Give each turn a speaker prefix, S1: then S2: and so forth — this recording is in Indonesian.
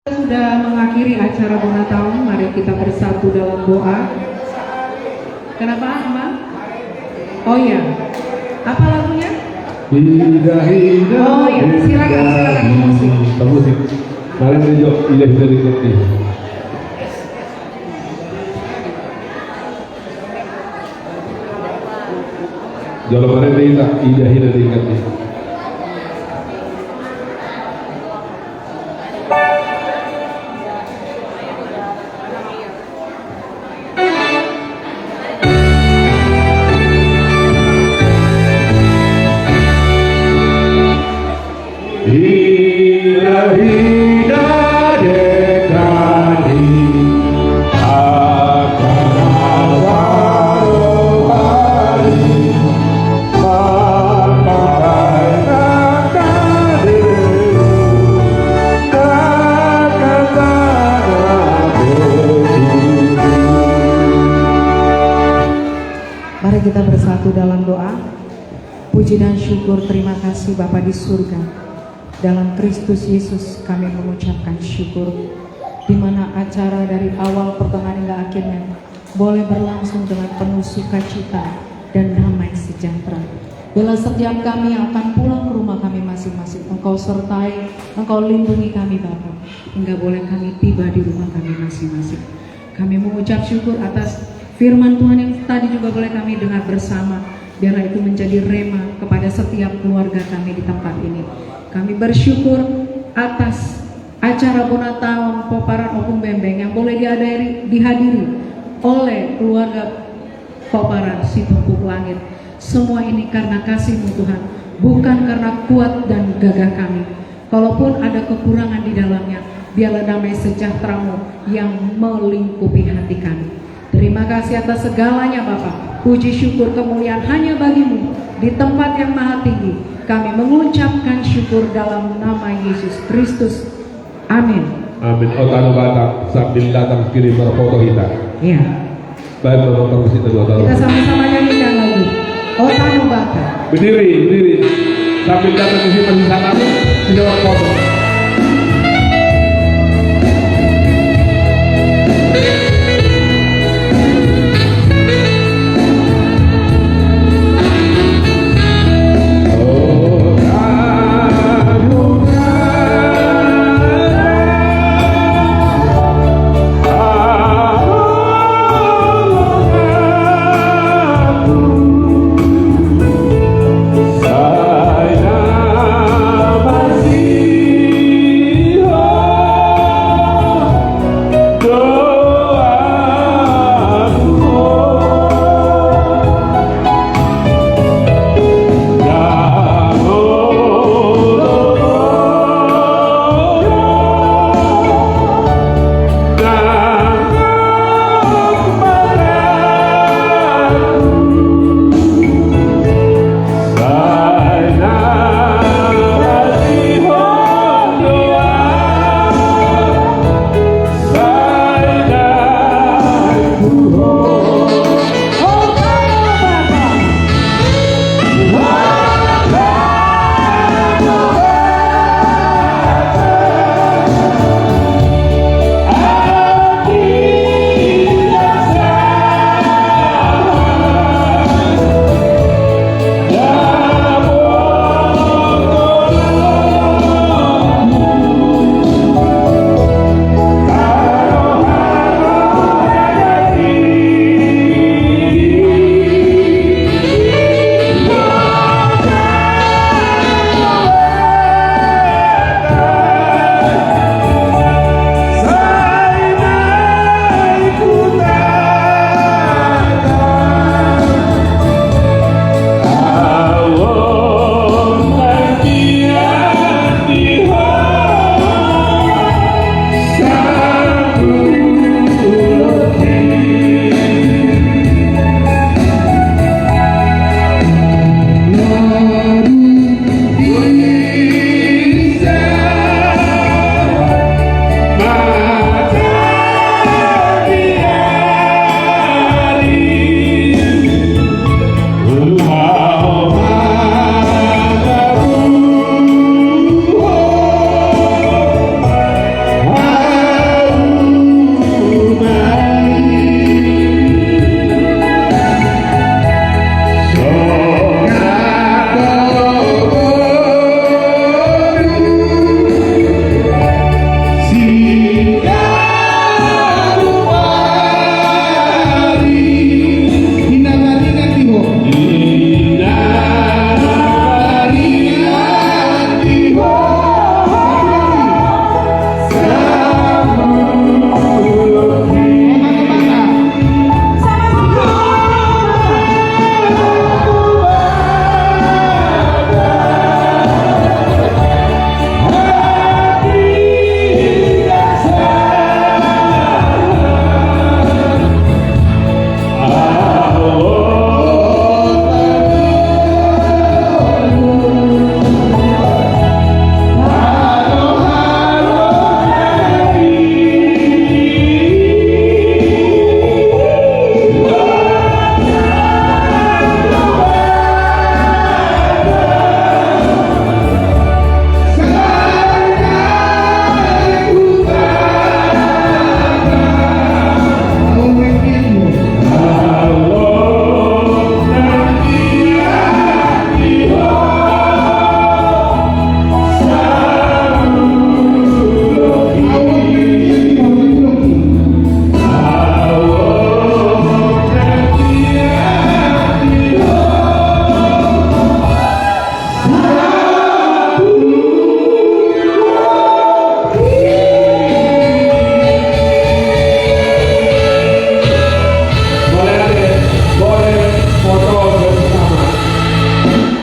S1: Sudah mengakhiri acara Natal, mari kita bersatu dalam doa. Kenapa, Mbak? Oh ya, apa lagunya? Oh ya, silakan musik.
S2: Musik. Mari menunjuk Ida dikerti. Jolo mari Ida dikerti.
S1: Mari kita bersatu dalam doa. Puji dan syukur, terima kasih Bapa di surga. Dalam Kristus Yesus kami mengucapkan syukur, di mana acara dari awal pertengahan hingga akhirnya boleh berlangsung dengan penuh sukacita dan damai sejahtera. Bila setiap kami yang akan pulang ke rumah kami masing-masing, Engkau sertai, Engkau lindungi kami Bapa, hingga boleh kami tiba di rumah kami masing-masing. Kami mengucap syukur atas firman Tuhan yang tadi juga boleh kami dengar bersama. Biarlah itu menjadi rema kepada setiap keluarga kami di tempat ini. Kami bersyukur atas acara Natal Poparan Opung Bembeng yang boleh dihadiri oleh keluarga Poparan Si Tumpuk Langit. Semua ini karena kasih-Mu Tuhan, bukan karena kuat dan gagah kami. Kalaupun ada kekurangan di dalamnya, biarlah damai sejahtera-Mu yang melingkupi hati kami. Terima kasih atas segalanya Bapa. Puji syukur kemuliaan hanya bagi-Mu di tempat yang maha tinggi. Kami mengucapkan syukur dalam nama Yesus Kristus. Amin.
S2: Amin. Otano Batak sambil datang kirim foto kita.
S1: Ya.
S2: Baik Bapak kita
S1: Kita sama-sama nyanyikan lagu Otano Batak.
S2: Berdiri sambil datang ke sini masih sangat foto.